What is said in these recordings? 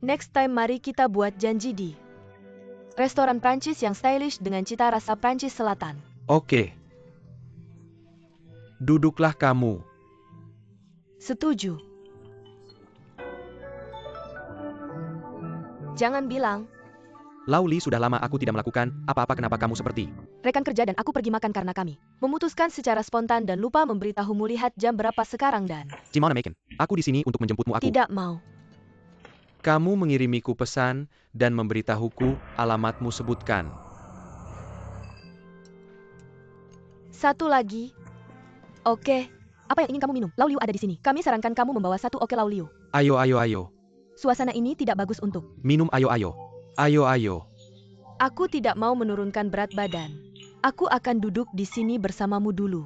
Next time mari kita buat janji di restoran Prancis yang stylish dengan cita rasa Prancis Selatan. Oke. Duduklah kamu. Setuju. Jangan bilang, Lauli, sudah lama aku tidak melakukan apa-apa, kenapa kamu seperti? rekan kerja dan aku pergi makan karena kami memutuskan secara spontan dan lupa memberitahumu. Lihat jam berapa sekarang dan Gimana Megan? Aku di sini untuk menjemputmu aku. tidak mau. Kamu mengirimiku pesan dan memberitahuku alamatmu, sebutkan. Satu lagi. Oke. Apa yang ingin kamu minum? Lauliu ada di sini. Kami sarankan kamu membawa satu oke Lauliu. Ayo, ayo, ayo. Suasana ini tidak bagus untuk. Minum, ayo, ayo. Ayo, ayo. Aku tidak mau menurunkan berat badan. Aku akan duduk di sini bersamamu dulu.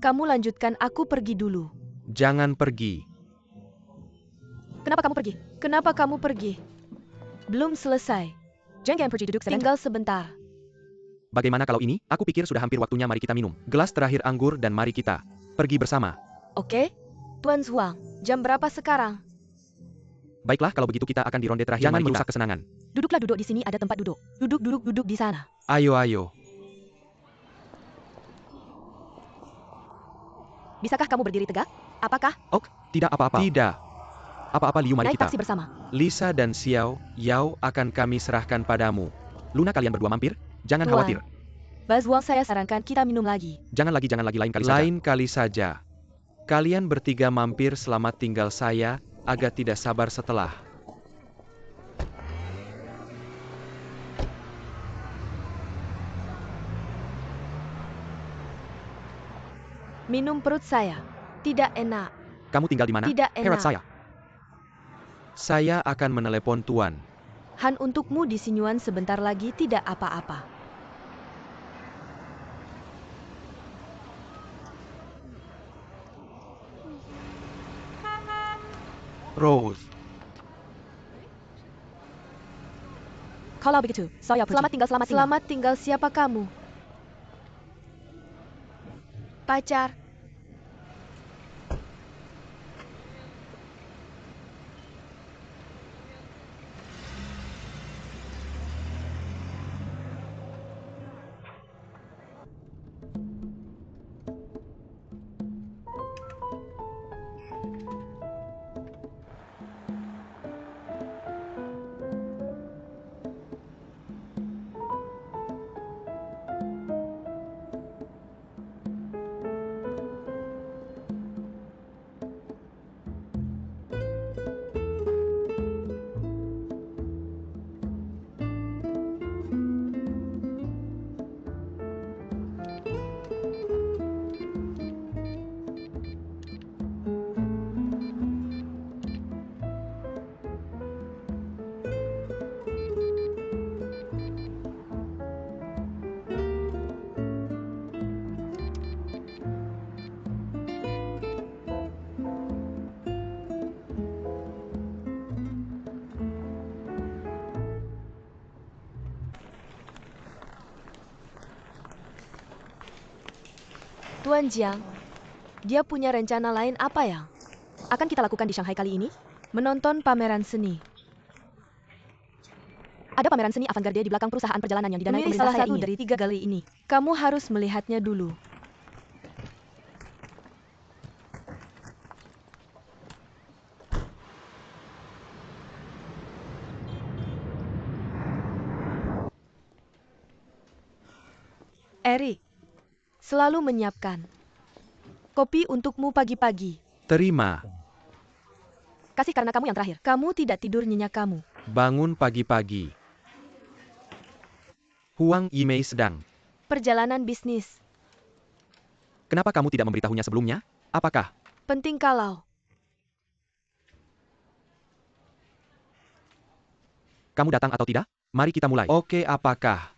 Kamu lanjutkan, aku pergi dulu. Jangan pergi. Kenapa kamu pergi? Kenapa kamu pergi? Belum selesai. Jangan pergi, duduk sebentar. Tinggal sebentar. Bagaimana kalau ini? Aku pikir sudah hampir waktunya, mari kita minum gelas terakhir anggur dan mari kita pergi bersama. Oke? Tuan Zhuang, jam berapa sekarang? Baiklah, kalau begitu kita akan di ronde terakhir. Jangan merusak kesenangan. Duduklah, duduk di sini, ada tempat duduk. Duduk di sana. Ayo, ayo. Bisakah kamu berdiri tegak? Apakah? Oh, tidak apa-apa. Tidak. Apa-apa Liu, mari Naik kita. taksi bersama. Lisa dan Xiao Yao akan kami serahkan padamu. Luna, kalian berdua mampir? Jangan Tuan. khawatir. Bazhuang, saya sarankan kita minum lagi. Jangan lagi, lain kali saja. Lain kali saja. Kalian bertiga mampir, selamat tinggal, saya agak tidak sabar setelah. Minum, perut saya tidak enak. Kamu tinggal di mana? Tidak enak. Herat saya. Saya akan menelepon Tuan. Han, untukmu di Sinyuan sebentar lagi, tidak apa-apa. Rose. Kalau begitu, saya pergi. Selamat tinggal, selamat tinggal. Selamat tinggal, siapa kamu? Pacar. Tuan Jiang, dia punya rencana lain apa yang akan kita lakukan di Shanghai kali ini? Menonton pameran seni. Ada pameran seni avant-garde di belakang perusahaan perjalanan yang didanai pemerintah. Salah satu dari 3 kali ini. Kamu harus melihatnya dulu. Eric, selalu menyiapkan kopi untukmu pagi-pagi. Terima. Kasih karena kamu yang terakhir. Kamu tidak tidur nyenyak kamu. Bangun pagi-pagi. Huang Yimei sedang. Perjalanan bisnis. Kenapa kamu tidak memberitahunya sebelumnya? Apakah Penting kalau kamu datang atau tidak? Mari kita mulai. Oke, apakah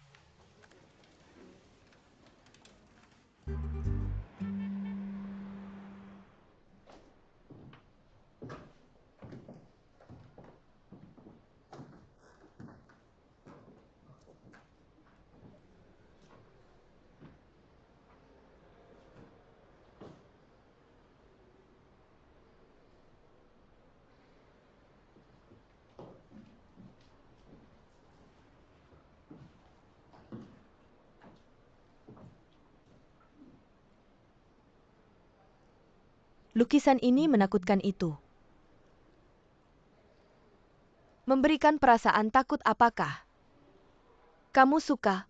Lukisan ini menakutkan itu. Memberikan perasaan takut apakah? Kamu suka?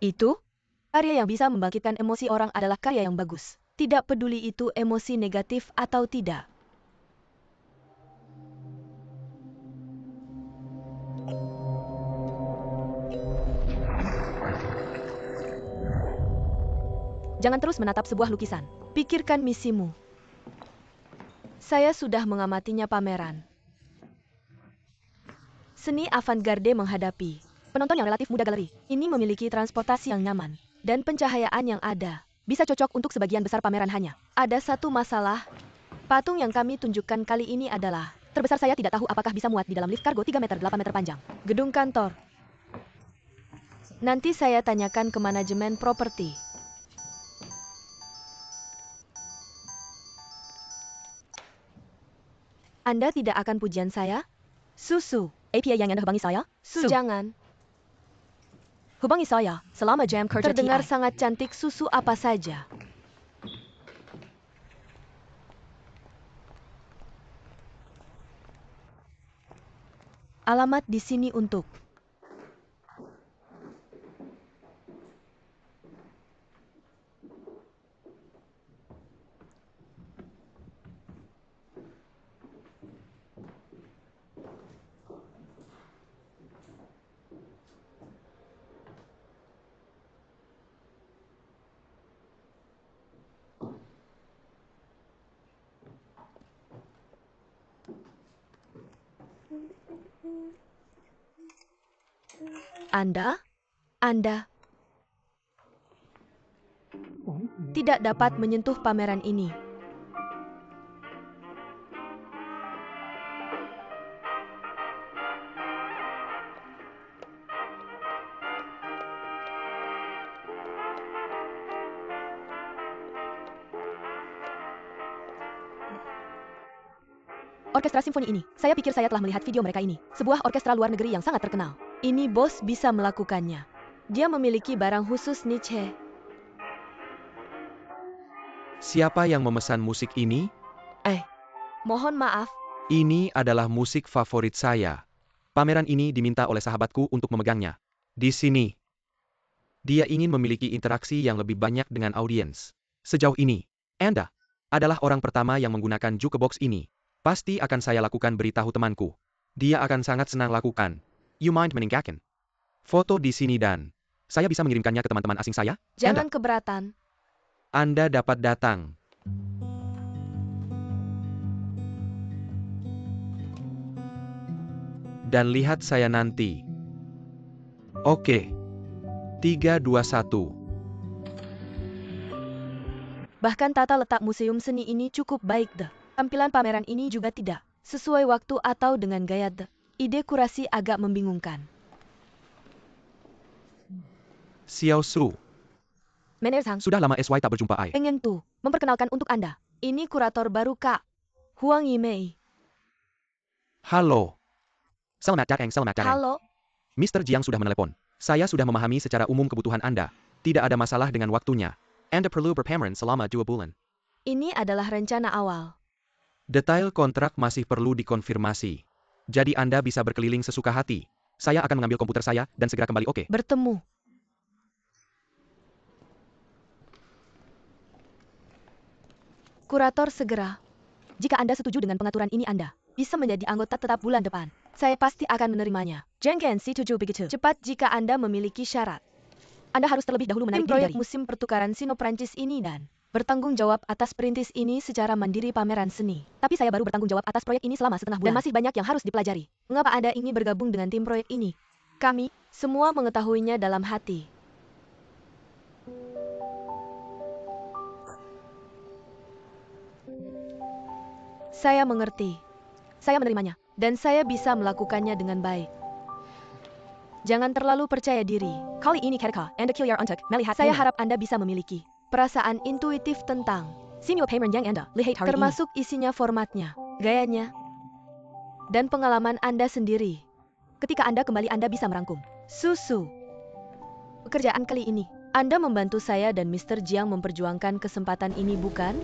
Itu? Karya yang bisa membangkitkan emosi orang adalah karya yang bagus. Tidak peduli itu emosi negatif atau tidak. Jangan terus menatap sebuah lukisan. Pikirkan misimu. Saya sudah mengamatinya pameran. Seni avant-garde menghadapi penonton yang relatif muda galeri. Ini memiliki transportasi yang nyaman dan pencahayaan yang ada. Bisa cocok untuk sebagian besar pameran hanya. Ada satu masalah. Patung yang kami tunjukkan kali ini adalah terbesar. Saya tidak tahu apakah bisa muat di dalam lift kargo 3 meter 8 meter panjang. Gedung kantor. Nanti saya tanyakan ke manajemen properti. Anda tidak akan pujian saya? Susu. APA yang Anda hubungi saya? Jangan. Hubungi saya selama jam kerja terdengar sangat cantik. Susu apa saja? Alamat di sini untuk. Anda tidak dapat menyentuh pameran ini. Orkestra simfoni ini, saya pikir saya telah melihat video mereka ini. Sebuah orkestra luar negeri yang sangat terkenal. Ini bos bisa melakukannya. Dia memiliki barang khusus Nietzsche. Siapa yang memesan musik ini? Mohon maaf. Ini adalah musik favorit saya. Pameran ini diminta oleh sahabatku untuk memegangnya. Di sini. Dia ingin memiliki interaksi yang lebih banyak dengan audiens. Sejauh ini, Anda adalah orang pertama yang menggunakan jukebox ini. Pasti akan saya lakukan, beritahu temanku. Dia akan sangat senang lakukan. You mind meninggalkan foto di sini dan saya bisa mengirimkannya ke teman-teman asing saya? Jangan keberatan. Anda dapat datang. Dan lihat saya nanti. Oke. 3, 2, 1. Bahkan tata letak museum seni ini cukup baik deh. Tampilan pameran ini juga tidak sesuai waktu atau dengan gaya deh. Ide kurasi agak membingungkan. Xiao Su. Manager Sudah lama SY tak berjumpa ai. pengen tuh memperkenalkan untuk Anda. Ini kurator baru Kak Huang Yimei. Halo. Selamat datang. Halo. Mr. Jiang sudah menelepon. Saya sudah memahami secara umum kebutuhan Anda. Tidak ada masalah dengan waktunya. Anda perlu berpameran selama 2 bulan. Ini adalah rencana awal. Detail kontrak masih perlu dikonfirmasi. Jadi Anda bisa berkeliling sesuka hati. Saya akan mengambil komputer saya dan segera kembali, oke? Bertemu. Kurator segera. Jika Anda setuju dengan pengaturan ini, Anda bisa menjadi anggota tetap bulan depan. Saya pasti akan menerimanya. Jangan setuju begitu cepat jika Anda memiliki syarat. Anda harus terlebih dahulu menarik diri dari musim pertukaran Sino-Prancis ini dan bertanggung jawab atas perintis ini secara mandiri pameran seni. Tapi saya baru bertanggung jawab atas proyek ini selama setengah bulan. Dan masih banyak yang harus dipelajari. Mengapa Anda ingin bergabung dengan tim proyek ini? Kami semua mengetahuinya dalam hati. Saya mengerti. Saya menerimanya. Dan saya bisa melakukannya dengan baik. Jangan terlalu percaya diri. Kali ini Ketika Anda Kilyar untuk melihat saya harap Anda bisa memiliki perasaan intuitif tentang Sinyo pameran yang Anda lihat hari termasuk isinya, formatnya, gayanya, dan pengalaman Anda sendiri. Ketika Anda kembali, Anda bisa merangkum Susu. Pekerjaan kali ini Anda membantu saya dan Mr. Jiang memperjuangkan kesempatan ini, bukan?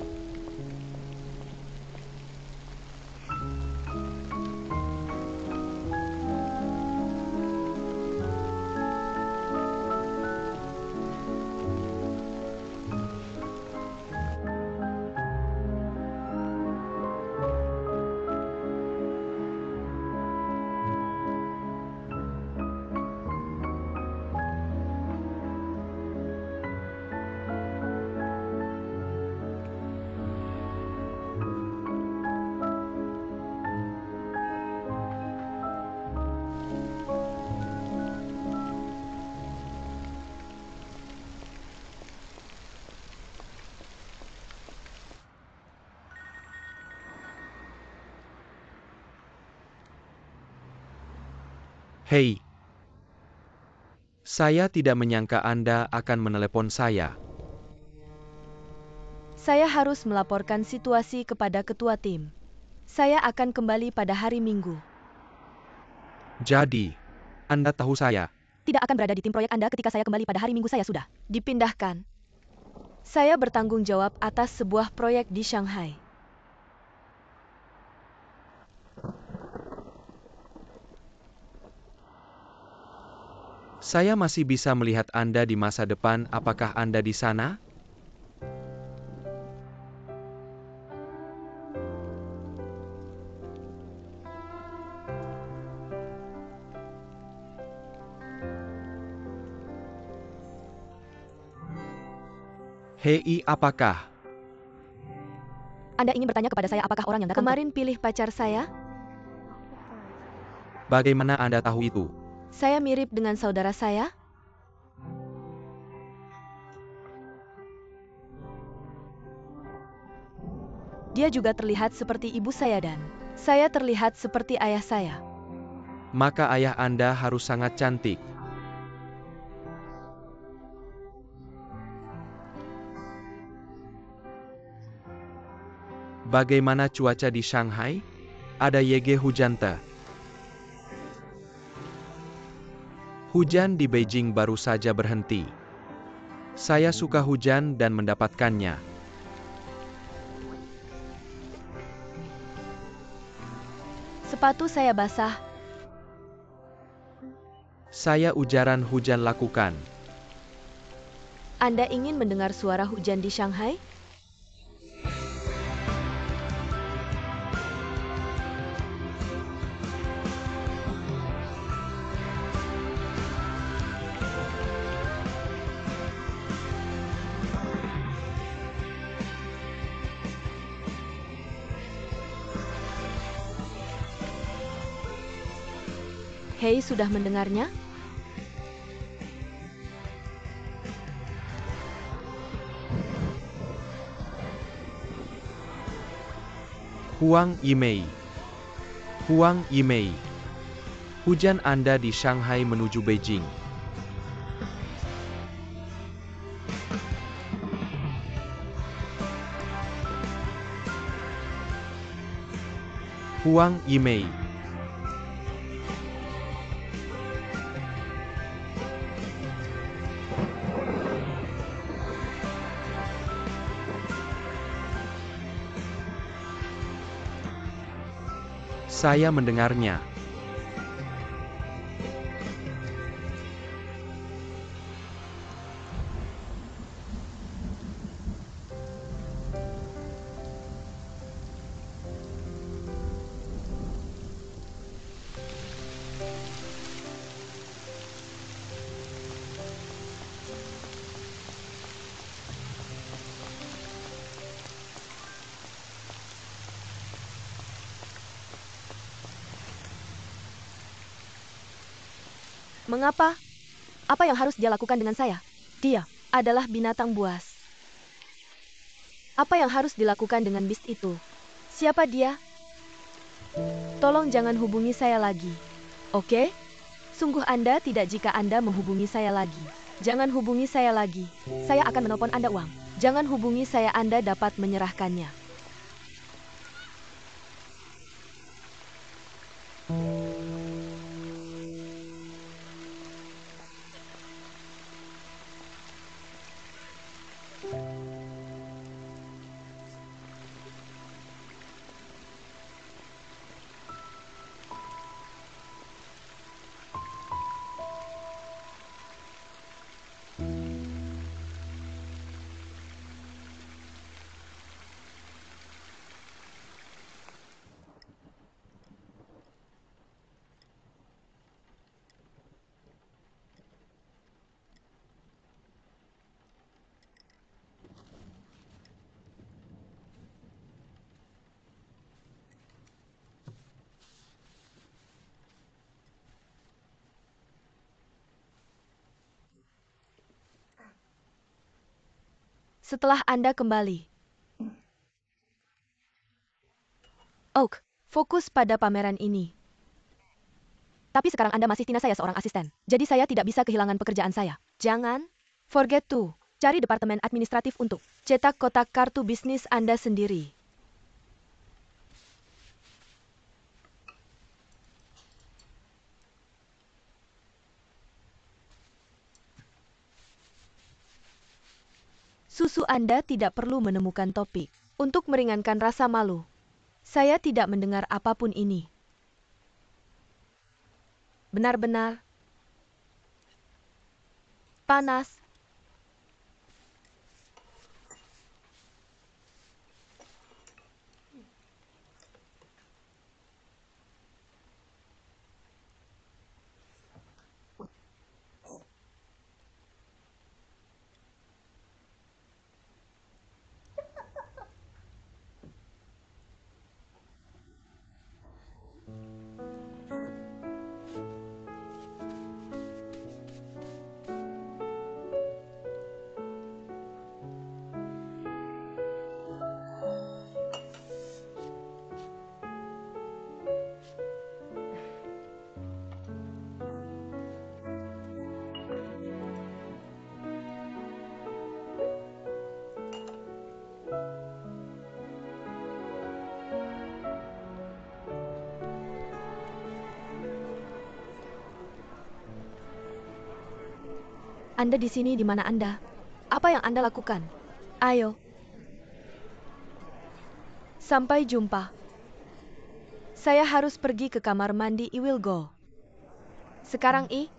Hei, saya tidak menyangka Anda akan menelepon saya. Saya harus melaporkan situasi kepada ketua tim. Saya akan kembali pada hari Minggu. Jadi, Anda tahu saya. Tidak akan berada di tim proyek Anda ketika saya kembali pada hari Minggu. Saya sudah dipindahkan. Saya bertanggung jawab atas sebuah proyek di Shanghai. Saya masih bisa melihat Anda di masa depan. Apakah Anda di sana? Hei, apakah? Anda ingin bertanya kepada saya apakah orang yang datang kemarin pilih pacar saya? Bagaimana Anda tahu itu? Saya mirip dengan saudara saya? Dia juga terlihat seperti ibu saya dan saya terlihat seperti ayah saya. Maka ayah Anda harus sangat cantik. Bagaimana cuaca di Shanghai? Ada YG hujan tak? Hujan di Beijing baru saja berhenti. Saya suka hujan dan mendapatkannya. Sepatu saya basah. Saya ujaran hujan lakukan. Anda ingin mendengar suara hujan di Shanghai? Hei, sudah mendengarnya? Huang Yimei. Huang Yimei. Hujan Anda di Shanghai menuju Beijing. Huang Yimei. Saya mendengarnya. Mengapa? Apa yang harus dia lakukan dengan saya? Dia adalah binatang buas. Apa yang harus dilakukan dengan beast itu? Siapa dia? Tolong jangan hubungi saya lagi. Oke? Sungguh Anda tidak jika Anda menghubungi saya lagi. Jangan hubungi saya lagi. Saya akan menelpon Anda uang. Jangan hubungi saya, Anda dapat menyerahkannya. setelah Anda kembali. Oak, fokus pada pameran ini. Tapi sekarang Anda masih Tina, saya seorang asisten. Jadi saya tidak bisa kehilangan pekerjaan saya. Jangan forget to cari departemen administratif untuk cetak kotak kartu bisnis Anda sendiri. Susu Anda tidak perlu menemukan topik. Untuk meringankan rasa malu, saya tidak mendengar apapun ini. Benar-benar panas. Anda di sini, di mana Anda? Apa yang Anda lakukan? Ayo. Sampai jumpa. Saya harus pergi ke kamar mandi. I will go. Sekarang, I.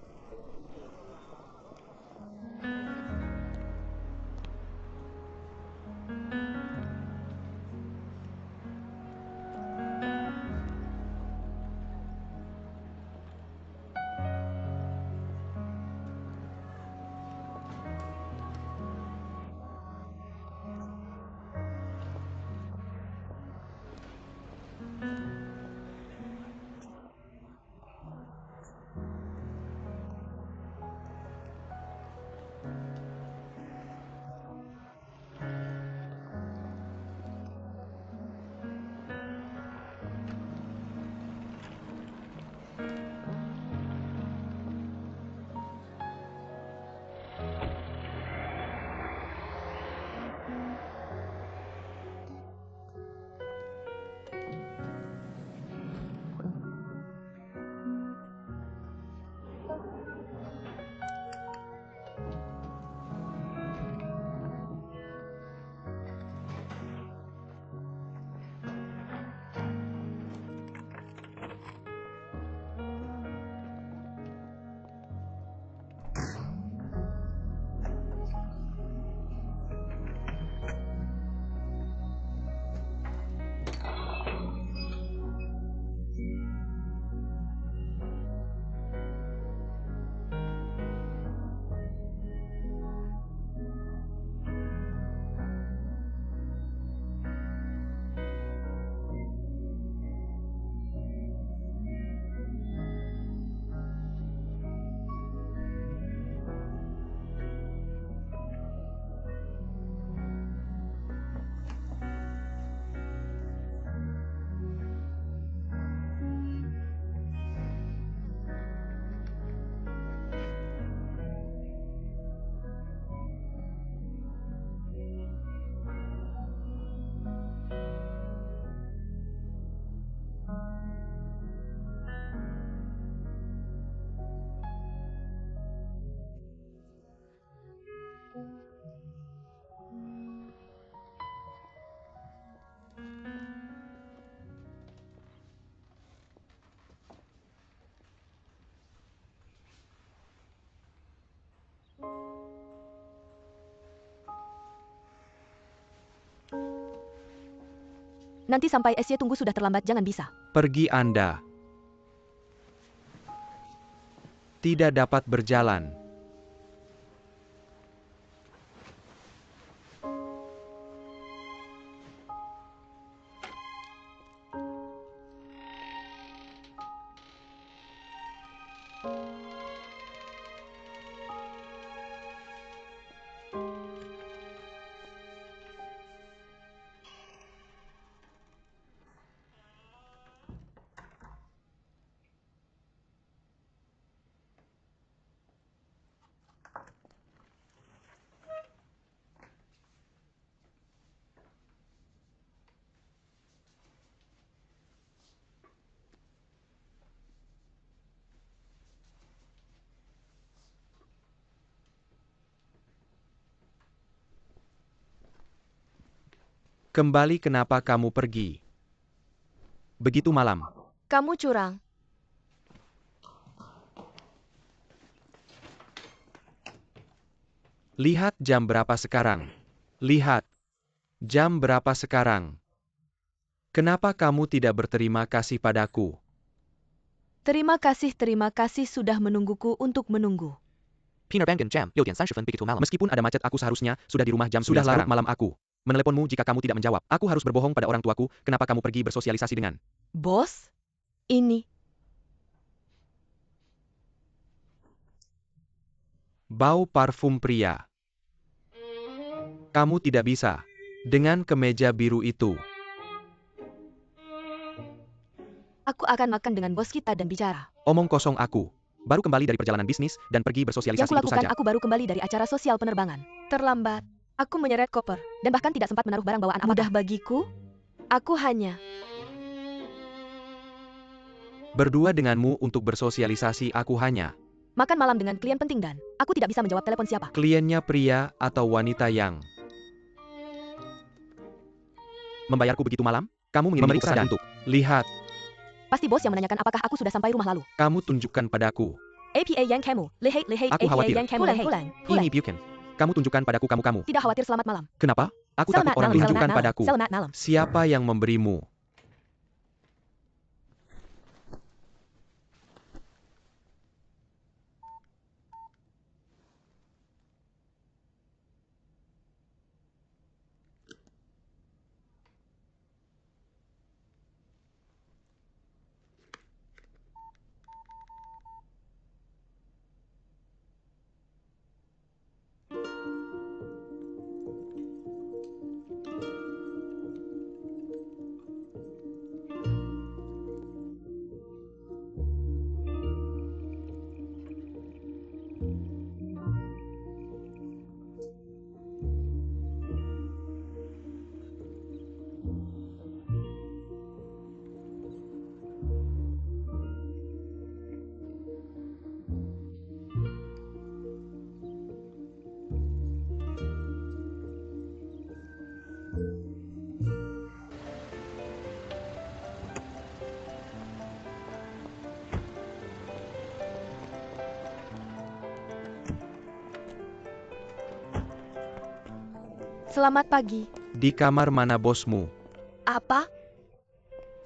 Nanti sampai SY tunggu, sudah terlambat, jangan bisa. Pergi Anda. Tidak dapat berjalan. Kembali kenapa kamu pergi? Begitu malam. Kamu curang. Lihat jam berapa sekarang. Lihat. Jam berapa sekarang? Kenapa kamu tidak berterima kasih padaku? Terima kasih sudah menungguku untuk menunggu. Penerbangan jam 6:30 begitu malam. Meskipun ada macet, aku seharusnya sudah di rumah jam 9 larut malam. Aku meneleponmu jika kamu tidak menjawab. Aku harus berbohong pada orang tuaku. Kenapa kamu pergi bersosialisasi dengan Bos? Ini. bau parfum pria? Kamu tidak bisa dengan kemeja biru itu. Aku akan makan dengan bos kita dan bicara. Omong kosong. Aku baru kembali dari perjalanan bisnis dan pergi bersosialisasi Yang itu kulakukan, saja. aku baru kembali dari acara sosial penerbangan. Terlambat. Aku menyeret koper dan bahkan tidak sempat menaruh barang bawaan apa. Mudah bagiku. Aku hanya Berdua denganmu untuk bersosialisasi. Aku hanya makan malam dengan klien penting dan aku tidak bisa menjawab telepon siapa. kliennya pria atau wanita yang membayarku begitu malam. Kamu mengirimku pesan untuk lihat. Pasti bos yang menanyakan apakah aku sudah sampai rumah lalu. Kamu tunjukkan padaku. APA yang kamu. Lehei. Aku APA khawatir. yang kamu. Pulang. Ini Buchan. Kamu tunjukkan padaku kamu. Tidak khawatir, selamat malam. Kenapa? Aku takut Selamat orang malam, tunjukkan selamat padaku. malam. Selamat malam. Siapa yang memberimu? Selamat pagi. Di kamar mana bosmu? Apa?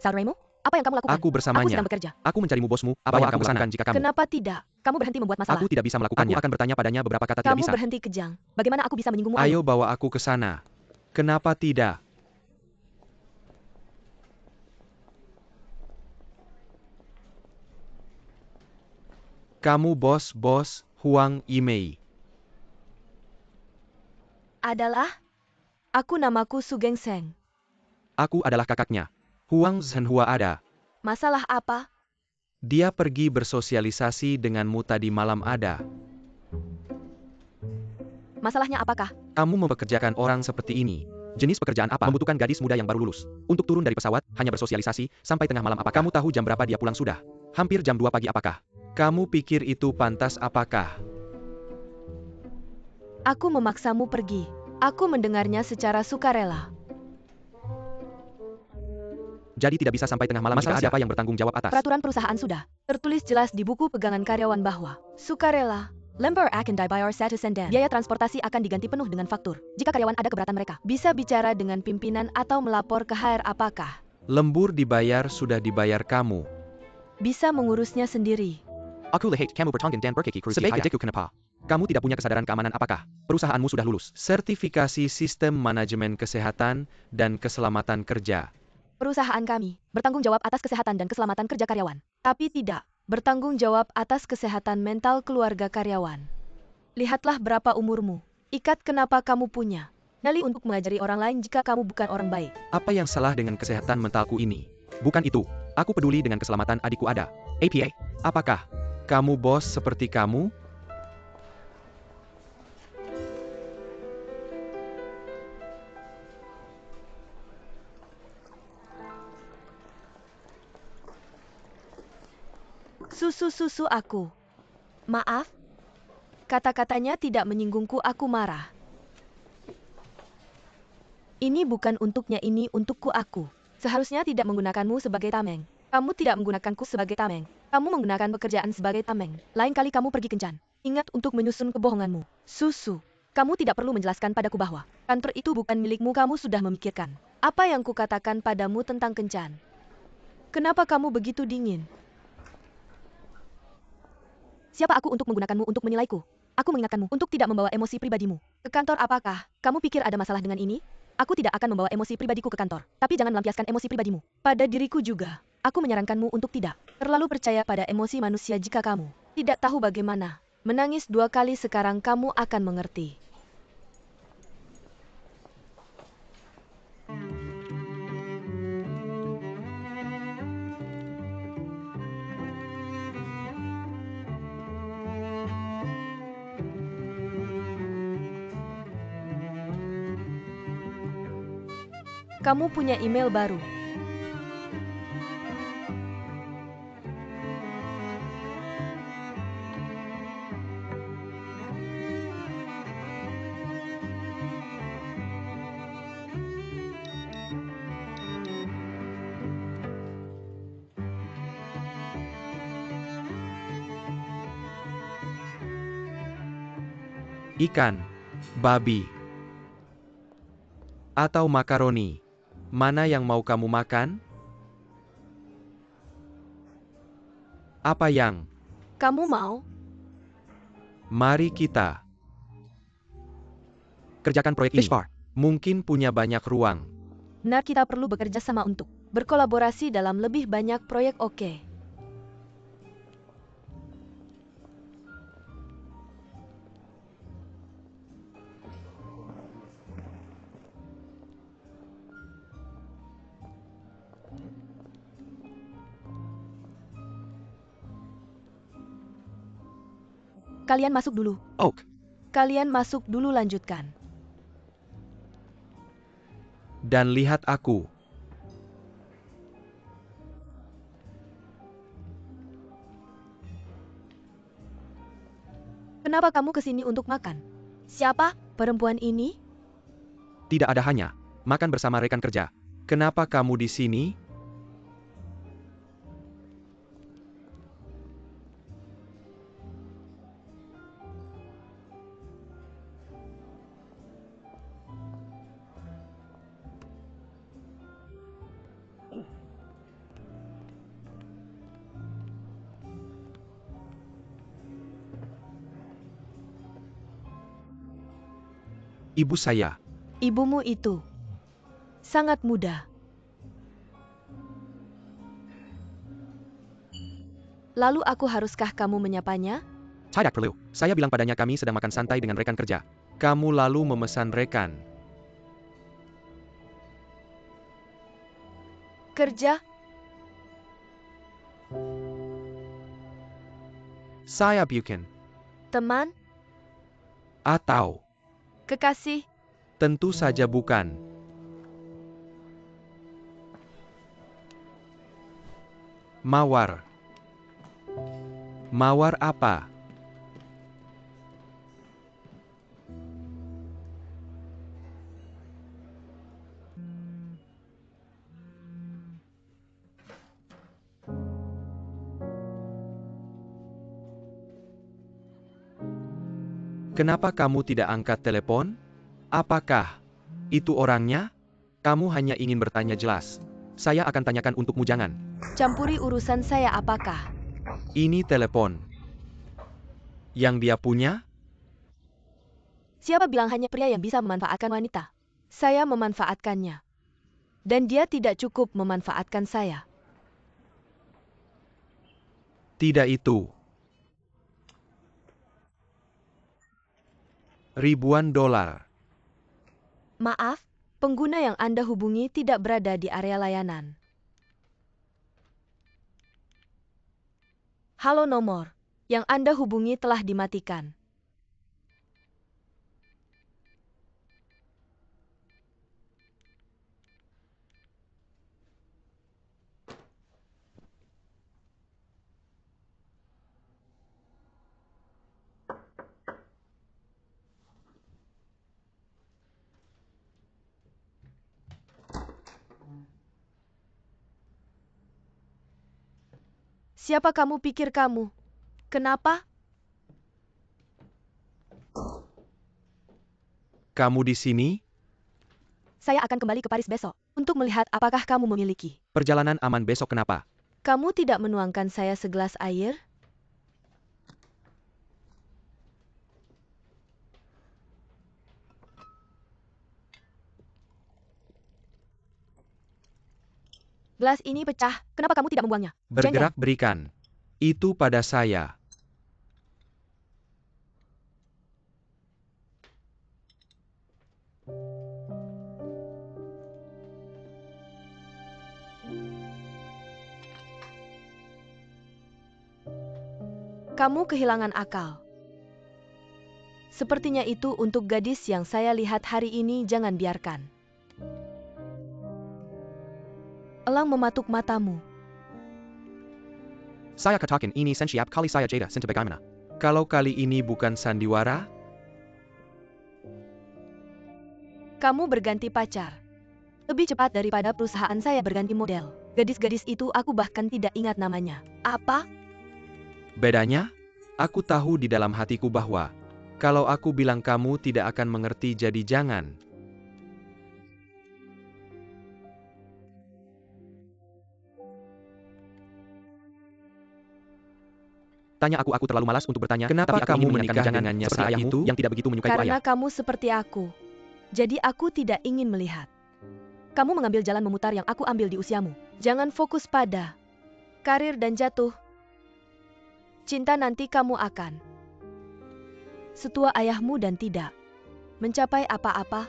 Saudaramu? Apa yang kamu lakukan? Aku bersamanya. Aku sedang bekerja. Aku mencarimu bosmu. Apa yang kamu lakukan jika kamu? Kenapa tidak? Kamu berhenti membuat masalah. Aku tidak bisa melakukannya. Aku akan bertanya padanya beberapa kata tidak Kamu bisa. berhenti kejang. Bagaimana aku bisa menyinggungmu? Ayo bawa aku ke sana. Kenapa tidak? Kamu bos Huang Yimei. Adalah? Aku namaku Su Gengseng. Aku adalah kakaknya. Huang Zhenhua ada. Masalah apa? Dia pergi bersosialisasi denganmu tadi malam ada. Masalahnya apakah? Kamu mempekerjakan orang seperti ini. Jenis pekerjaan apa? Membutuhkan gadis muda yang baru lulus. Untuk turun dari pesawat, hanya bersosialisasi, sampai tengah malam. Apakah kamu tahu jam berapa dia pulang sudah? Hampir jam 2 pagi. Apakah kamu pikir itu pantas? Apakah Aku memaksamu pergi. Aku mendengarnya secara sukarela. jadi tidak bisa sampai tengah malam? Masalah siapa yang bertanggung jawab atas? Peraturan perusahaan sudah tertulis jelas di buku pegangan karyawan bahwa sukarela, lembur akan dibayar satu sen dan biaya transportasi akan diganti penuh dengan faktur. Jika karyawan ada keberatan, mereka bisa bicara dengan pimpinan atau melapor ke HR. Apakah Lembur dibayar? Sudah dibayar kamu. bisa mengurusnya sendiri? Aku lihat kamu bertanggung dan berkaki kursi Sebaiknya. hidupku kenapa? Kamu tidak punya kesadaran keamanan. Apakah perusahaanmu sudah lulus sertifikasi sistem manajemen kesehatan dan keselamatan kerja? Perusahaan kami bertanggung jawab atas kesehatan dan keselamatan kerja karyawan, tapi tidak bertanggung jawab atas kesehatan mental keluarga karyawan. Lihatlah berapa umurmu. Ikat kenapa kamu punya nyali untuk mengajari orang lain jika kamu bukan orang baik. Apa yang salah dengan kesehatan mentalku ini? Bukan itu. Aku peduli dengan keselamatan adikku ada. APA. Apakah kamu bos seperti kamu? Susu aku. Maaf. Kata-katanya tidak menyinggungku. Aku marah. Ini bukan untuknya, ini untukku aku. Seharusnya tidak menggunakanmu sebagai tameng. Kamu tidak menggunakanku sebagai tameng. Kamu menggunakan pekerjaan sebagai tameng. Lain kali kamu pergi kencan. Ingat untuk menyusun kebohonganmu. Susu. Kamu tidak perlu menjelaskan padaku bahwa kantor itu bukan milikmu, kamu sudah memikirkan. Apa yang kukatakan padamu tentang kencan? Kenapa kamu begitu dingin? Siapa aku untuk menggunakanmu untuk menilaiku? Aku mengingatkanmu untuk tidak membawa emosi pribadimu ke kantor. Apakah kamu pikir ada masalah dengan ini? Aku tidak akan membawa emosi pribadiku ke kantor, tapi jangan melampiaskan emosi pribadimu pada diriku juga. Aku menyarankanmu untuk tidak terlalu percaya pada emosi manusia. Jika kamu tidak tahu bagaimana menangis 2 kali, sekarang kamu akan mengerti. Kamu punya email baru. Ikan, babi, atau makaroni? Mana yang mau kamu makan? Apa yang? Kamu mau? Mari kita kerjakan proyek Fish ini. bar. Mungkin punya banyak ruang. Benar, kita perlu bekerja sama untuk berkolaborasi dalam lebih banyak proyek. Oke. Kalian masuk dulu. Oak. Kalian masuk dulu, lanjutkan. Dan lihat aku. Kenapa kamu kesini untuk makan? Siapa perempuan ini? Tidak ada, hanya makan bersama rekan kerja. Kenapa kamu di sini? Ibu saya. Ibumu itu sangat muda. Lalu aku haruskah kamu menyapanya? Tidak perlu. Saya bilang padanya kami sedang makan santai dengan rekan kerja. Kamu lalu memesan rekan Kerja? saya bukan. Teman? Atau Kekasih? tentu saja bukan. Mawar. Mawar apa? Kenapa kamu tidak angkat telepon? Apakah itu orangnya? Kamu hanya ingin bertanya jelas. Saya akan tanyakan untukmu, jangan. Campuri urusan saya. Apakah Ini telepon yang dia punya? siapa bilang hanya pria yang bisa memanfaatkan wanita? Saya memanfaatkannya. Dan dia tidak cukup memanfaatkan saya. Tidak, itu ribuan dolar. Maaf, pengguna yang Anda hubungi tidak berada di area layanan. Halo, nomor yang Anda hubungi telah dimatikan. Siapa kamu pikir kamu? Kenapa? Kamu di sini? Saya akan kembali ke Paris besok untuk melihat apakah kamu memiliki. Perjalanan aman besok kenapa? Kamu tidak menuangkan saya segelas air? Gelas ini pecah. Kenapa kamu tidak membuangnya? Bergerak berikan. Itu pada saya. Kamu kehilangan akal. Sepertinya itu untuk gadis yang saya lihat hari ini, jangan biarkan. Elang mematuk matamu. Saya katakan ini setiap kali saya jeda cinta bagaimana. Kalau kali ini bukan sandiwara, Kamu berganti pacar. Lebih cepat daripada perusahaan saya berganti model. Gadis-gadis itu aku bahkan tidak ingat namanya. Apa? bedanya? Aku tahu di dalam hatiku bahwa kalau aku bilang kamu tidak akan mengerti, jadi jangan. Tanya aku terlalu malas untuk bertanya. Kenapa tapi aku kamu ingin menikah mengingatkan dengannya seperti saat ayahmu itu? yang tidak begitu menyukai Karena ayah. kamu seperti aku. Jadi aku tidak ingin melihat. Kamu mengambil jalan memutar yang aku ambil di usiamu. Jangan fokus pada karir dan jatuh cinta, nanti kamu akan setua ayahmu dan tidak mencapai apa-apa.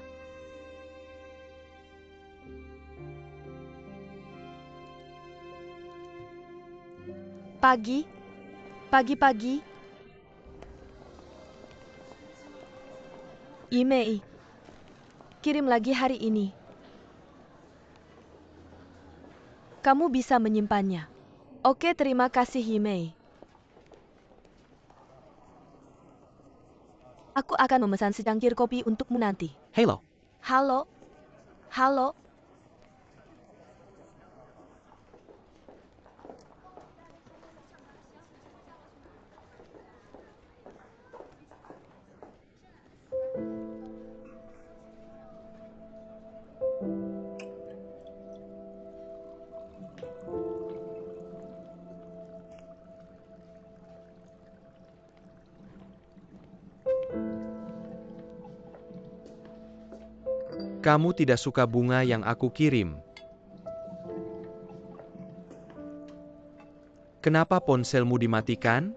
Pagi-pagi, email. Kirim lagi hari ini. Kamu bisa menyimpannya. Oke, terima kasih Himei. Aku akan memesan secangkir kopi untukmu nanti. Halo. Halo? Halo? Kamu tidak suka bunga yang aku kirim. Kenapa ponselmu dimatikan?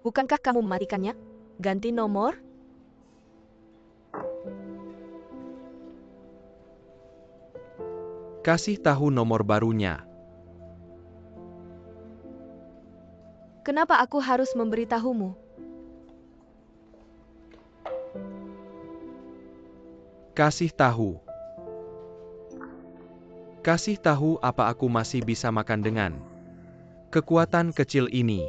Bukankah kamu mematikannya? Ganti nomor? Kasih tahu nomor barunya. Kenapa aku harus memberitahumu? Kasih tahu. Kasih tahu apa aku masih bisa makan dengan kekuatan kecil ini.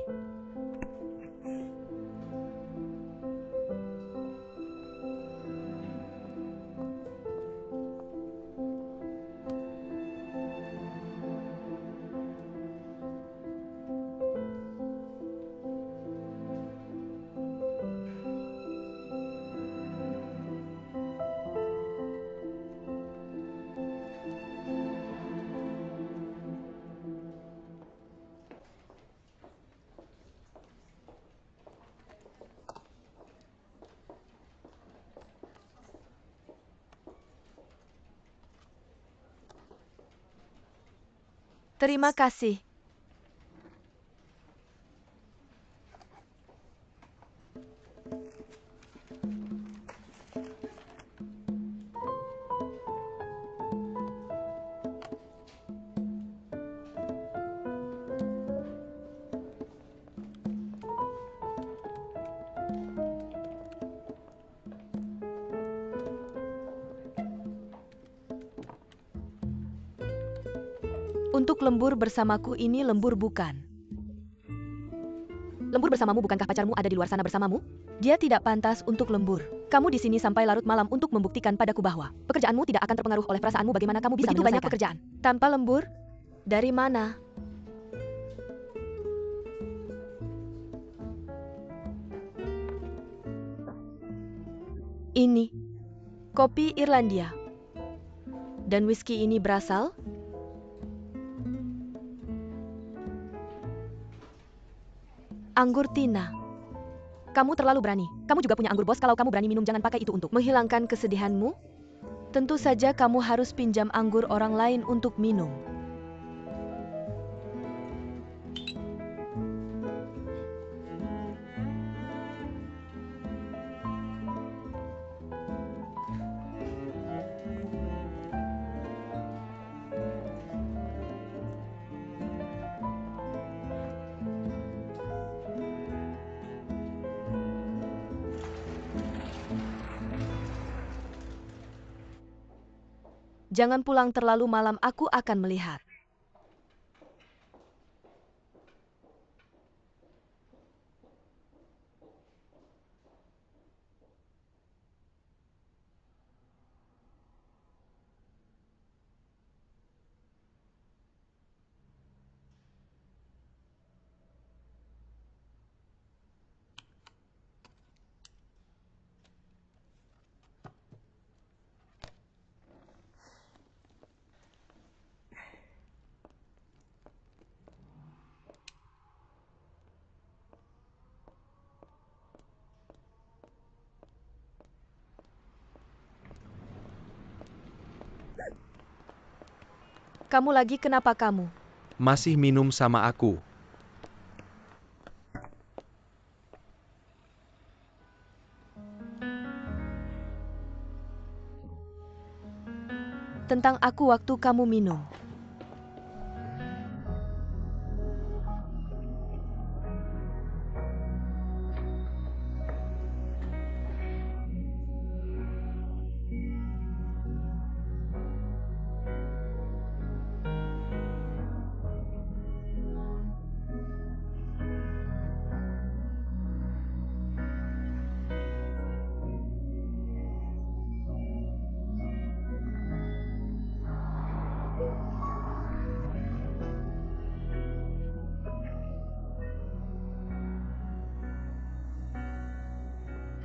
Terima kasih. Untuk lembur bersamaku, ini lembur bukan. Lembur bersamamu, bukankah pacarmu ada di luar sana bersamamu? Dia tidak pantas untuk lembur. Kamu di sini sampai larut malam untuk membuktikan padaku bahwa pekerjaanmu tidak akan terpengaruh oleh perasaanmu. Bagaimana kamu bisa Begitu menyelesaikan banyak pekerjaan tanpa lembur? Dari mana? Kopi Irlandia. Dan whisky ini berasal? Anggur Tina. Kamu terlalu berani. Kamu juga punya anggur bos. Kalau kamu berani minum, jangan pakai itu untuk menghilangkan kesedihanmu. Tentu saja kamu harus pinjam anggur orang lain untuk minum. Jangan pulang terlalu malam, aku akan melihat. Kamu lagi, kenapa kamu? Masih minum sama aku. Tentang aku waktu kamu minum.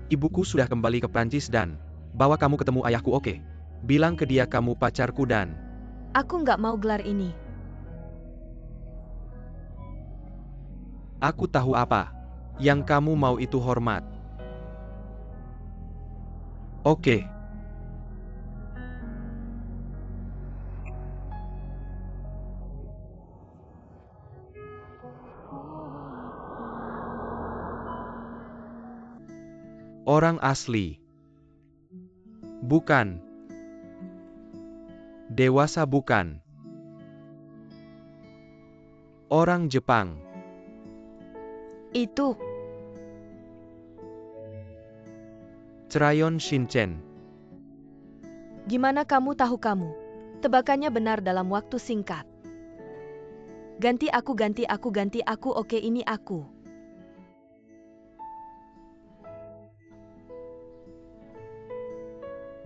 Ibuku sudah kembali ke Prancis dan bawa kamu ketemu ayahku, oke? Bilang ke dia kamu pacarku dan Aku nggak mau gelar ini. aku tahu apa yang kamu mau itu hormat. Oke. Orang asli. Bukan. Dewasa bukan. Orang Jepang. Itu. Crayon Shinchan. Gimana kamu tahu kamu? Tebakannya benar dalam waktu singkat. Ganti aku, ganti aku, ganti aku, oke ini aku.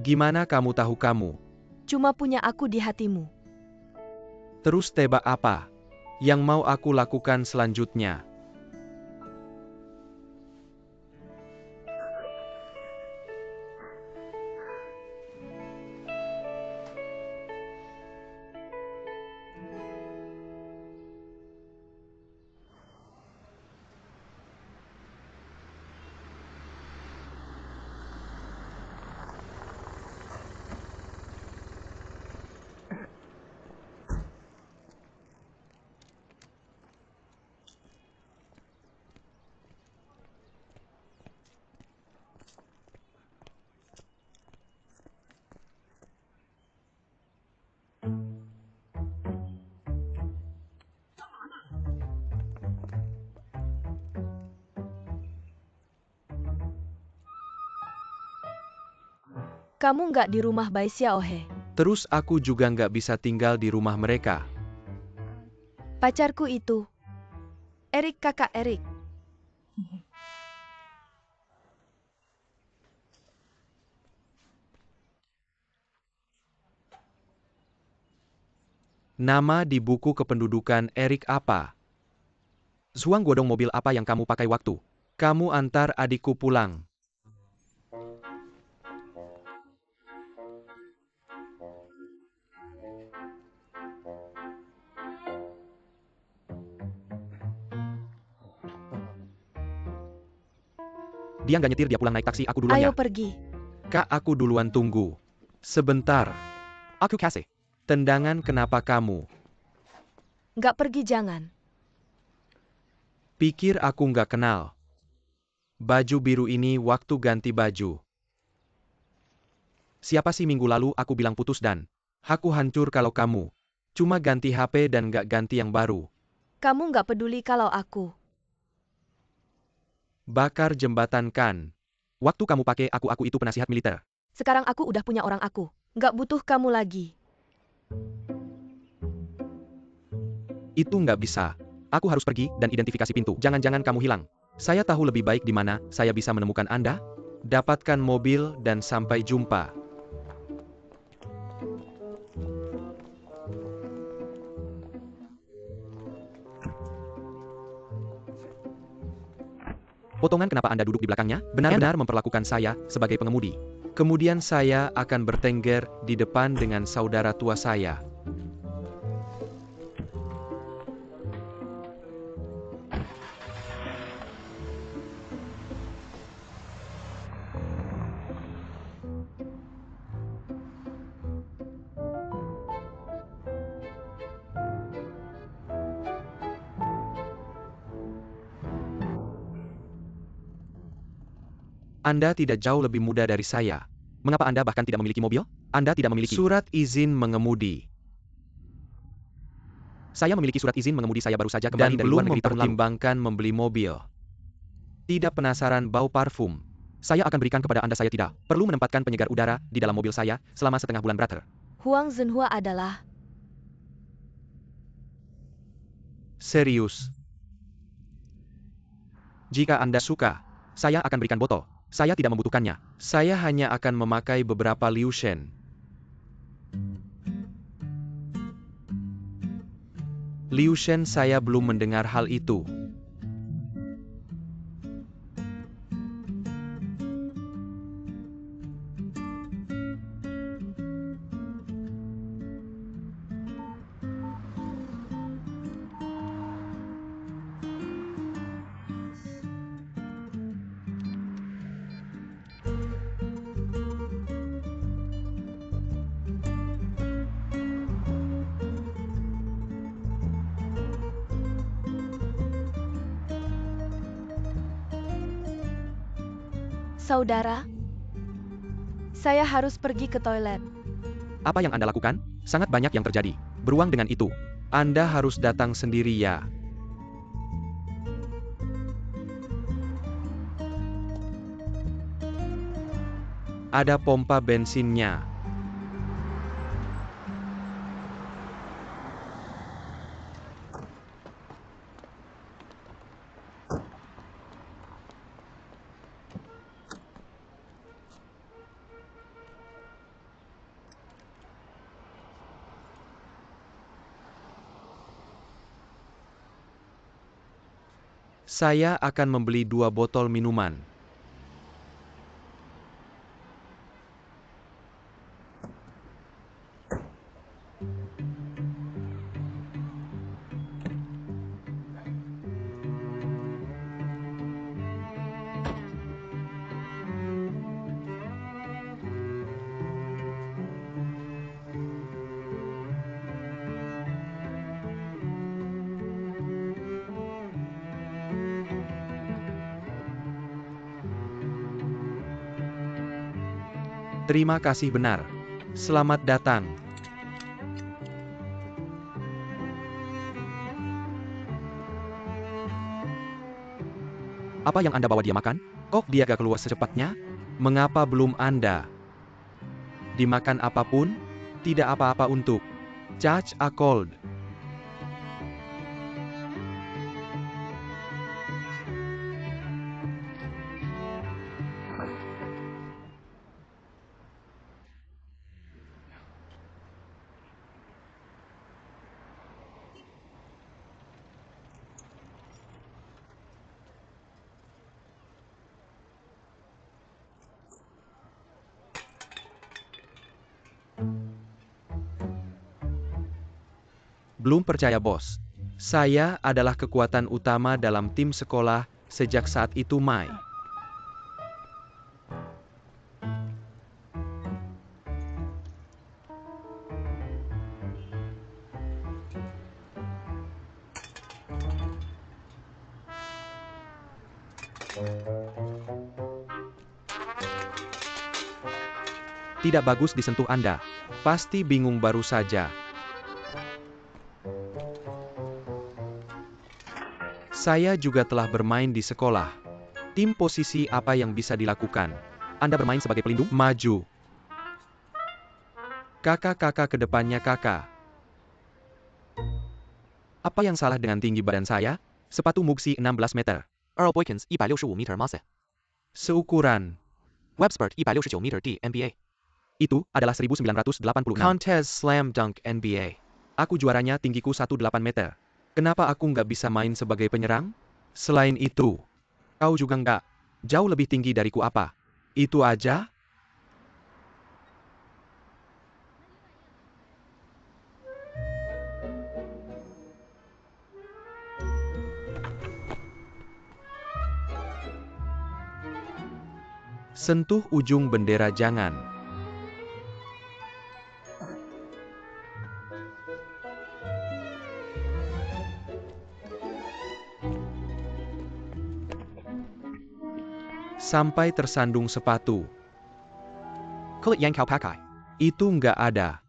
Gimana kamu tahu kamu? Cuma punya aku di hatimu. Terus tebak apa yang mau aku lakukan selanjutnya? Kamu nggak di rumah Bai Xiaohe. Terus aku juga nggak bisa tinggal di rumah mereka. Pacarku itu. Erik, kakak Erik. Nama di buku kependudukan Erik apa? Zuang godong mobil apa yang kamu pakai waktu kamu antar adikku pulang? Dia nggak nyetir, dia pulang naik taksi, aku duluan ya. Ayo pergi. Kak, aku duluan, tunggu. Sebentar. Aku kasih. Tendangan kenapa kamu? Nggak pergi jangan. Pikir aku nggak kenal. Baju biru ini waktu ganti baju. Siapa sih minggu lalu aku bilang putus dan aku hancur kalau kamu cuma ganti HP dan nggak ganti yang baru. Kamu nggak peduli kalau aku. Bakar jembatan kan? Waktu kamu pakai aku itu penasihat militer. Sekarang aku udah punya orang aku. Nggak butuh kamu lagi. Itu nggak bisa. Aku harus pergi dan identifikasi pintu. Jangan-jangan kamu hilang. Saya tahu lebih baik di mana saya bisa menemukan Anda. Dapatkan mobil dan sampai jumpa. Potongan kenapa Anda duduk di belakangnya? Benar-benar memperlakukan saya sebagai pengemudi. Kemudian saya akan bertengger di depan dengan saudara tua saya. Anda tidak jauh lebih muda dari saya. Mengapa Anda bahkan tidak memiliki mobil? Anda tidak memiliki Surat izin mengemudi. Saya memiliki surat izin mengemudi, saya baru saja Dan kembali dari luar belum negeri tahun lalu. mempertimbangkan membeli mobil. Tidak penasaran bau parfum. Saya akan berikan kepada Anda, saya tidak perlu menempatkan penyegar udara di dalam mobil saya selama setengah bulan, brother. Huang Zhenhua adalah... Serius. Jika Anda Suka. saya akan berikan botol. Saya tidak membutuhkannya. Saya hanya akan memakai beberapa Liu Shen. Liu Shen, saya belum mendengar hal itu. Saudara, saya harus pergi ke toilet. Apa yang Anda lakukan? Sangat banyak yang terjadi. Beruang dengan itu. Anda harus datang sendiri ya. Ada pompa bensinnya. Saya akan membeli 2 botol minuman. Terima kasih benar. Selamat datang. Apa yang Anda bawa dia makan? Kok dia gak keluar secepatnya? Mengapa belum Anda? Dimakan apapun? Tidak apa-apa untuk Charge a cold. Belum percaya, bos. Saya adalah kekuatan utama dalam tim sekolah sejak saat itu, Mai. Tidak bagus disentuh Anda. Pasti bingung baru saja. Saya juga telah bermain di sekolah. Tim posisi apa yang bisa dilakukan? Anda bermain sebagai pelindung? Maju. Kakak ke depannya kakak. Apa yang salah dengan tinggi badan saya? Sepatu Mugsy 16 meter. Earl Boykins 165 meter Mase. Seukuran. Webspert 169 meter di NBA. Itu adalah 1986. Contest Slam Dunk NBA. Aku juaranya tinggiku 18 meter. Kenapa aku nggak bisa main sebagai penyerang? Selain itu, kau juga nggak. Jauh lebih tinggi dariku apa? Itu aja? Sentuh ujung bendera jangan. Sampai tersandung sepatu. Kulit yang kau pakai. Itu nggak ada.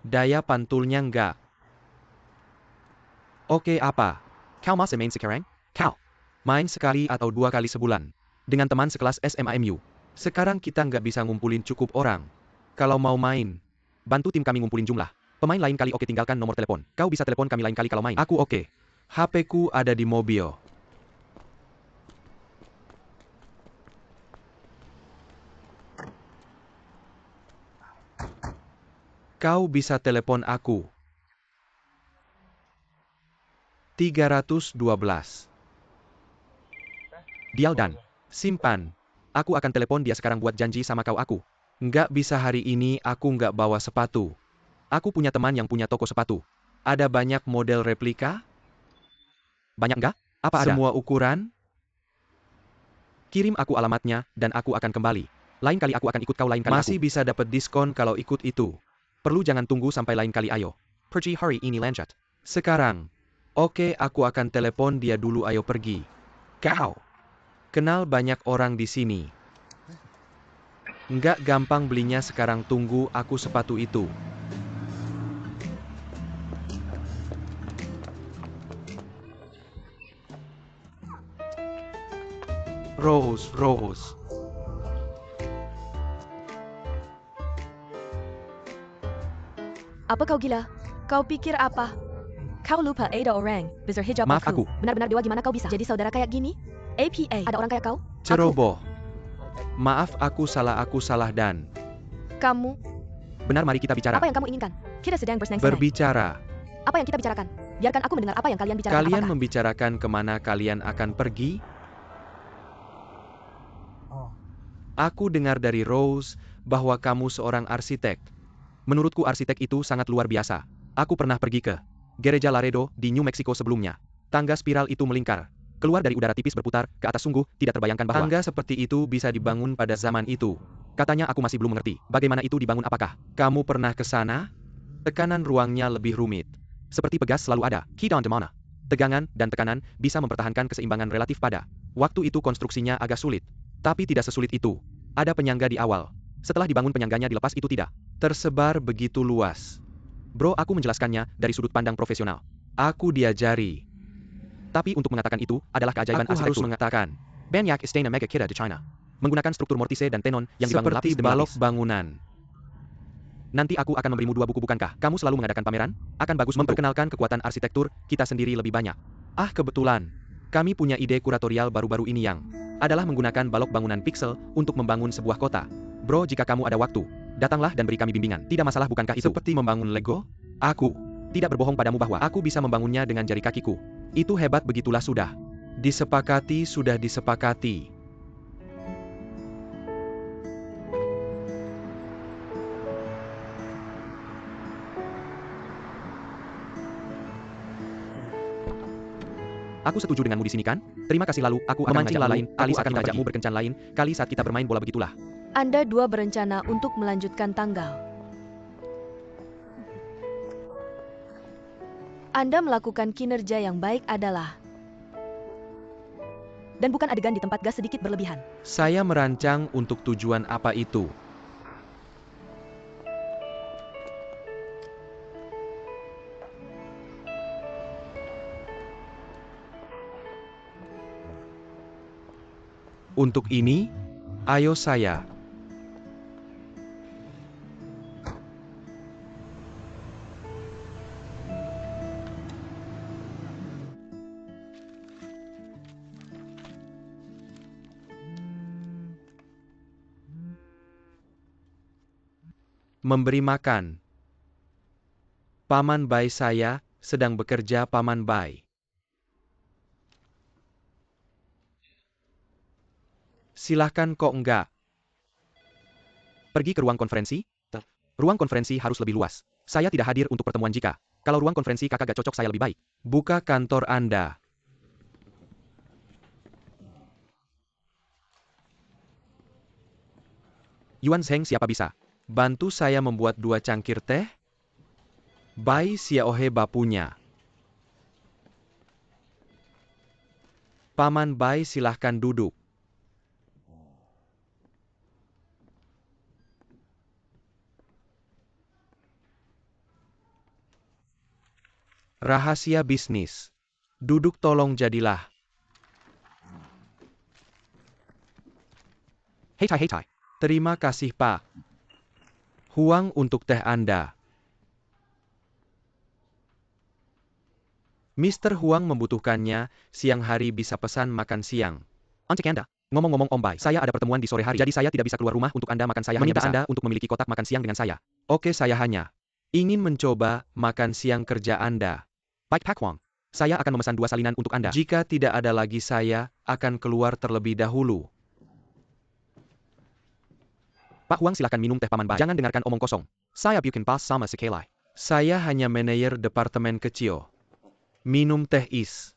Daya pantulnya nggak. Oke apa? Kau masih main sekarang? Kau. Main sekali atau 2 kali sebulan. Dengan teman sekelas SMAMU. Sekarang kita nggak bisa ngumpulin cukup orang. Kalau mau main, Bantu tim kami ngumpulin jumlah. Pemain lain kali oke tinggalkan nomor telepon. Kau bisa telepon kami lain kali kalau main. aku oke. HP-ku ada di mobil. Kau bisa telepon aku. 312. Dial dan. Simpan. Aku akan telepon dia sekarang buat janji sama kau aku. Nggak bisa hari ini aku nggak bawa sepatu. Aku punya teman yang punya toko sepatu. Ada banyak model replika? Banyak nggak? Apa ada? Semua ukuran? Kirim aku alamatnya, dan aku akan kembali. Lain kali aku akan ikut kau lain kali Masih aku. bisa dapat diskon kalau ikut itu. Perlu jangan tunggu sampai lain kali ayo. Pergi hari ini lanjut. Sekarang. Oke, aku akan telepon dia dulu ayo pergi. Kau. Kenal banyak orang di sini. Nggak gampang belinya sekarang tunggu aku sepatu itu. Rose. Apa kau gila? Kau pikir apa? Kau lupa ada orang besar hijab Maaf aku. Benar-benar dewa, gimana kau bisa jadi saudara kayak gini? APA, ada orang kayak kau? Ceroboh. Maaf aku salah dan. Kamu, Benar mari kita bicara. apa yang kamu inginkan? Kita sedang bersenang-senang. Berbicara. Apa yang kita bicarakan? Biarkan aku mendengar apa yang kalian bicarakan. Kalian Apakah? membicarakan kemana kalian akan pergi? Aku dengar dari Rose bahwa kamu seorang arsitek. Menurutku arsitek itu sangat luar biasa. Aku pernah pergi ke Gereja Laredo di New Mexico sebelumnya. Tangga spiral itu melingkar. Keluar dari udara tipis berputar ke atas, sungguh tidak terbayangkan bahwa Tangga seperti itu bisa dibangun pada zaman itu. katanya aku masih belum mengerti. Bagaimana itu dibangun apakah? Kamu pernah ke sana? Tekanan ruangnya lebih rumit. Seperti pegas selalu ada. Kidon di mana? Tegangan dan tekanan bisa mempertahankan keseimbangan relatif pada waktu itu konstruksinya agak sulit. Tapi tidak sesulit itu. Ada penyangga di awal. Setelah dibangun penyangganya dilepas itu tidak Tersebar begitu luas. Bro, aku menjelaskannya dari sudut pandang profesional. Aku diajari. Tapi untuk mengatakan itu adalah keajaiban Aku harus arsitektur. mengatakan. Banyak istana mega kira di China. Menggunakan struktur mortise dan tenon yang dibangun Seperti lapis demi balok lapis. bangunan. Nanti aku akan memberimu 2 buku, bukankah? Kamu selalu mengadakan pameran? Akan bagus memperkenalkan kekuatan arsitektur kita sendiri lebih banyak. Ah kebetulan. Kami punya ide kuratorial baru-baru ini yang Adalah menggunakan balok bangunan pixel untuk membangun sebuah kota. Bro, jika kamu ada waktu, datanglah dan beri kami bimbingan. Tidak masalah bukankah itu? seperti membangun Lego. Aku Tidak berbohong padamu bahwa aku bisa membangunnya dengan jari kakiku. Itu hebat, begitulah sudah. sudah disepakati. Aku setuju denganmu di sini kan? Terima kasih, lalu aku akan Memancing mengajakmu lalu, lain kali aku saat akan kita mengajakmu pergi. berkencan lain kali saat kita bermain bola, begitulah. Anda dua berencana untuk melanjutkan tanggal. Anda melakukan kinerja yang baik adalah Dan bukan adegan di tempat gas sedikit berlebihan. Saya merancang untuk tujuan apa itu. Untuk ini, ayo saya. Memberi makan. Paman Bai saya sedang bekerja Paman Bai. Silahkan kok enggak. Pergi ke ruang konferensi? Ruang konferensi harus lebih luas. Saya tidak hadir untuk pertemuan jika. Kalau ruang konferensi kakak gak cocok saya lebih baik. Buka kantor Anda. Yuan Zheng siapa bisa? Bantu saya membuat 2 cangkir teh? Bai Xiaohe bapunya. Paman Bai silahkan duduk. Rahasia bisnis. Duduk tolong jadilah. Hei Tai. Terima kasih Pak. Huang untuk teh Anda. Mr. Huang membutuhkannya, siang hari bisa pesan makan siang. Oncek Anda. Ngomong-ngomong Om Bai, saya ada pertemuan di sore hari, jadi saya tidak bisa keluar rumah untuk Anda makan. Saya meminta Anda untuk memiliki kotak makan siang dengan saya. Oke, saya hanya ingin mencoba makan siang kerja Anda. Baik Pak Huang, saya akan memesan 2 salinan untuk Anda. Jika tidak ada lagi saya akan keluar terlebih dahulu. Pak Huang silakan minum teh Paman Bai. Jangan dengarkan omong kosong. Saya bukan pas sama sekali. Saya hanya manajer departemen kecil. Minum teh is.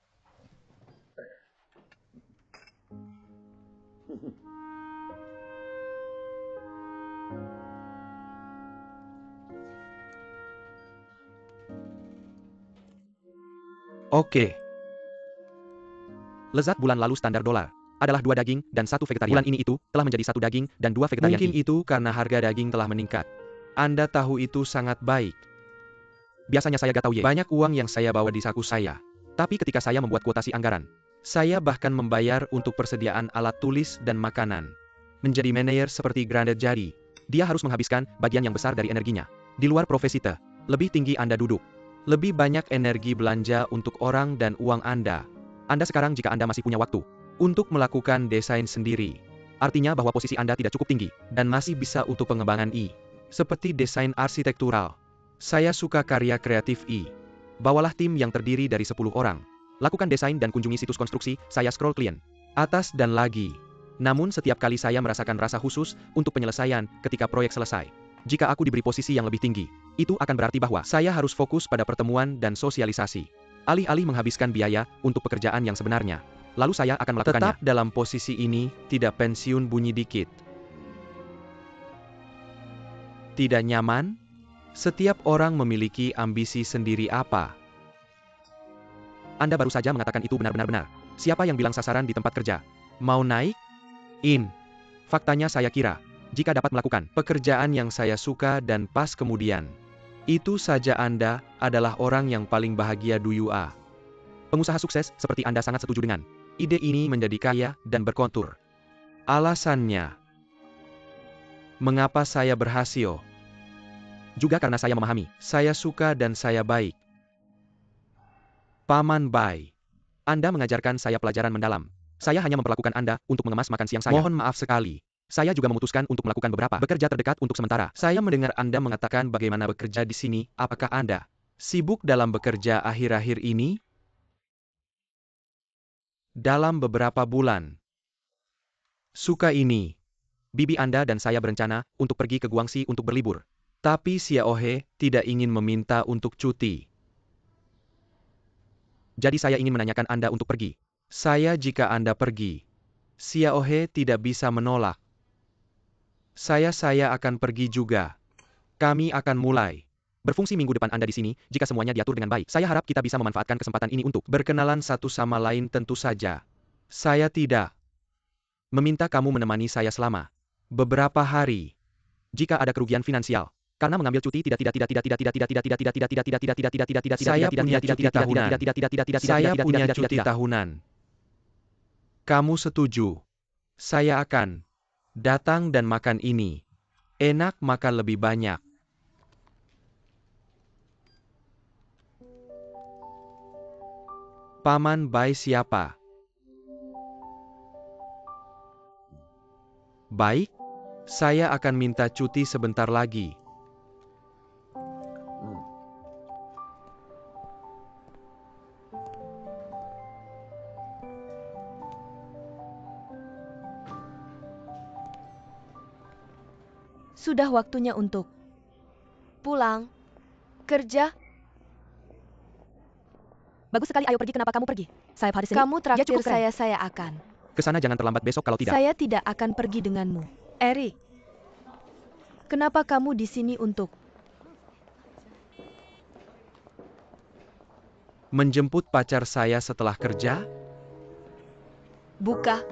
Oke. Lezat bulan lalu standar dolar adalah 2 daging dan 1 vegetarian. Bulan ini itu telah menjadi 1 daging dan 2 vegetarian. Mungkin itu karena harga daging telah meningkat. Anda tahu itu sangat baik. Biasanya saya gak tahu banyak uang yang saya bawa di saku saya. Tapi ketika saya membuat kuotasi anggaran, saya bahkan membayar untuk persediaan alat tulis dan makanan. Menjadi manajer seperti Grandet jadi, dia harus menghabiskan bagian yang besar dari energinya. Di luar profesi teh, lebih tinggi Anda duduk. Lebih banyak energi belanja untuk orang dan uang Anda. Anda sekarang jika Anda masih punya waktu untuk melakukan desain sendiri. Artinya bahwa posisi Anda tidak cukup tinggi, dan masih bisa untuk pengembangan seperti desain arsitektural. Saya suka karya kreatif Bawalah tim yang terdiri dari 10 orang. Lakukan desain dan kunjungi situs konstruksi, saya scroll klien. Atas dan lagi. Namun setiap kali saya merasakan rasa khusus untuk penyelesaian ketika proyek selesai. Jika aku diberi posisi yang lebih tinggi, itu akan berarti bahwa saya harus fokus pada pertemuan dan sosialisasi. Alih-alih menghabiskan biaya untuk pekerjaan yang sebenarnya. Lalu saya akan melakukannya. Tetap dalam posisi ini, tidak pensiun bunyi dikit. Tidak nyaman? Setiap orang memiliki ambisi sendiri apa? Anda baru saja mengatakan itu benar-benar. Siapa yang bilang sasaran di tempat kerja? Mau naik? Faktanya saya kira, jika dapat melakukan pekerjaan yang saya suka dan pas kemudian, itu saja Anda adalah orang yang paling bahagia dunia. Pengusaha sukses seperti Anda sangat setuju dengan ide ini menjadi kaya dan berkontur. Alasannya, mengapa saya berhasil? Juga karena saya memahami, saya suka dan saya baik. Paman Bai, Anda mengajarkan saya pelajaran mendalam. Saya hanya memperlakukan Anda untuk mengemas makan siang saya. Mohon maaf sekali. Saya juga memutuskan untuk melakukan beberapa bekerja terdekat untuk sementara. Saya mendengar Anda mengatakan bagaimana bekerja di sini. Apakah Anda sibuk dalam bekerja akhir-akhir ini? Dalam beberapa bulan. Suka ini. Bibi Anda dan saya berencana untuk pergi ke Guangxi untuk berlibur. Tapi Xiaohe tidak ingin meminta untuk cuti. Jadi saya ingin menanyakan Anda untuk pergi. Saya jika Anda pergi. Xiaohe tidak bisa menolak. Saya akan pergi juga. Kami akan mulai berfungsi minggu depan Anda di sini, jika semuanya diatur dengan baik. Saya harap kita bisa memanfaatkan kesempatan ini untuk berkenalan satu sama lain tentu saja. Saya tidak meminta kamu menemani saya selama beberapa hari. Jika ada kerugian finansial karena mengambil cuti saya punya cuti tahunan. Saya punya cuti tahunan. Kamu setuju? Saya akan datang dan makan ini. Enak makan lebih banyak. Paman Bai siapa? Baik, saya akan minta cuti sebentar lagi. Sudah waktunya untuk pulang kerja. Bagus sekali, ayo pergi. Kenapa kamu pergi? Saya hari Senin. Kamu traktir cukup keren. saya akan. Kesana jangan terlambat besok kalau tidak. Saya tidak akan pergi denganmu. Eric, kenapa kamu di sini untuk menjemput pacar saya setelah kerja? buka?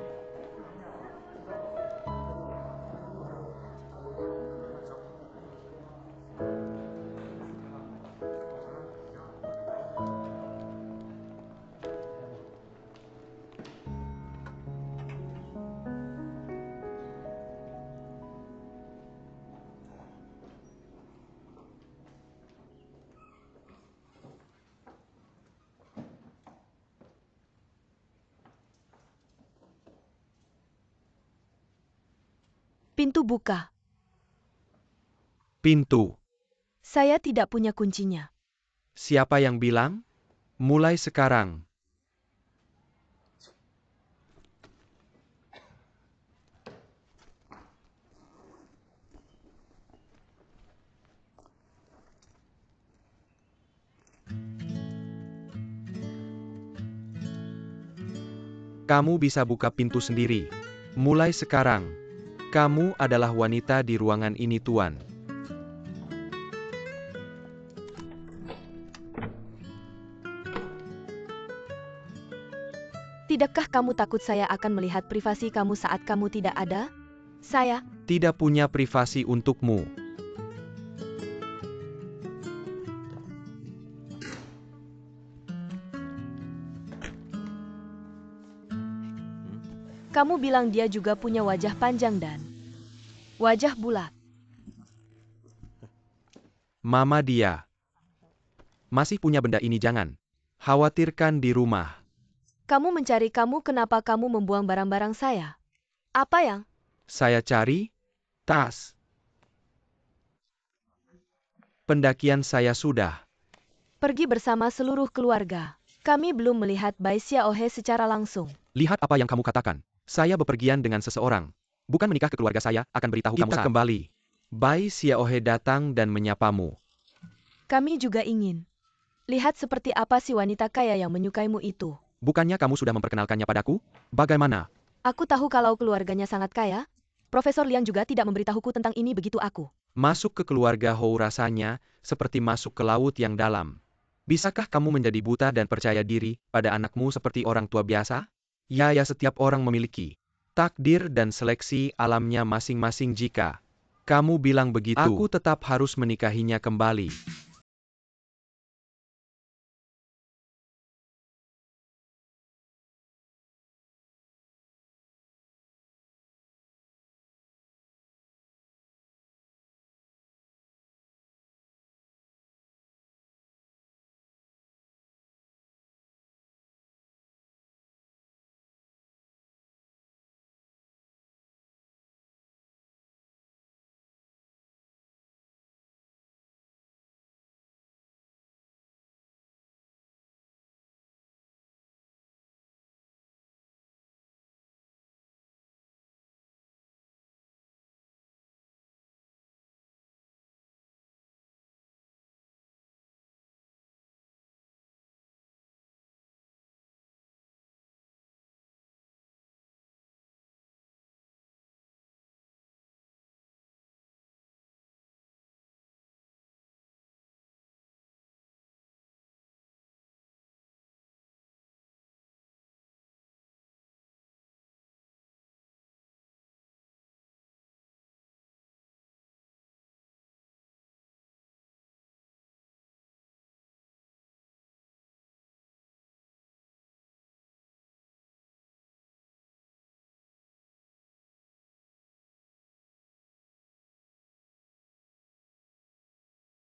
Pintu buka. Pintu. Saya tidak punya kuncinya. Siapa yang bilang? Mulai sekarang. Kamu bisa buka pintu sendiri. Mulai sekarang. Kamu adalah wanita di ruangan ini, Tuan. Tidakkah kamu takut saya akan melihat privasi kamu saat kamu tidak ada? Saya Tidak punya privasi untukmu. Kamu bilang dia juga punya wajah panjang dan wajah bulat. Mama dia. Masih punya benda ini, jangan khawatirkan di rumah. Kamu mencari kenapa kamu membuang barang-barang saya? Apa yang? Saya cari tas. Pendakian saya sudah. Pergi bersama seluruh keluarga. Kami belum melihat Bai Xiaohe secara langsung. Lihat apa yang kamu katakan. Saya bepergian dengan seseorang. Bukan menikah ke keluarga saya, akan beritahu kamu saat kembali. Bai Xiaohe datang dan menyapamu. Kami juga ingin lihat seperti apa si wanita kaya yang menyukaimu itu. Bukannya kamu sudah memperkenalkannya padaku? Bagaimana? Aku tahu kalau keluarganya sangat kaya. Profesor Liang juga tidak memberitahuku tentang ini begitu aku. Masuk ke keluarga Hou rasanya seperti masuk ke laut yang dalam. Bisakah kamu menjadi buta dan percaya diri pada anakmu seperti orang tua biasa? Ya, setiap orang memiliki takdir dan seleksi alamnya masing-masing. Jika kamu bilang begitu, aku tetap harus menikahinya kembali.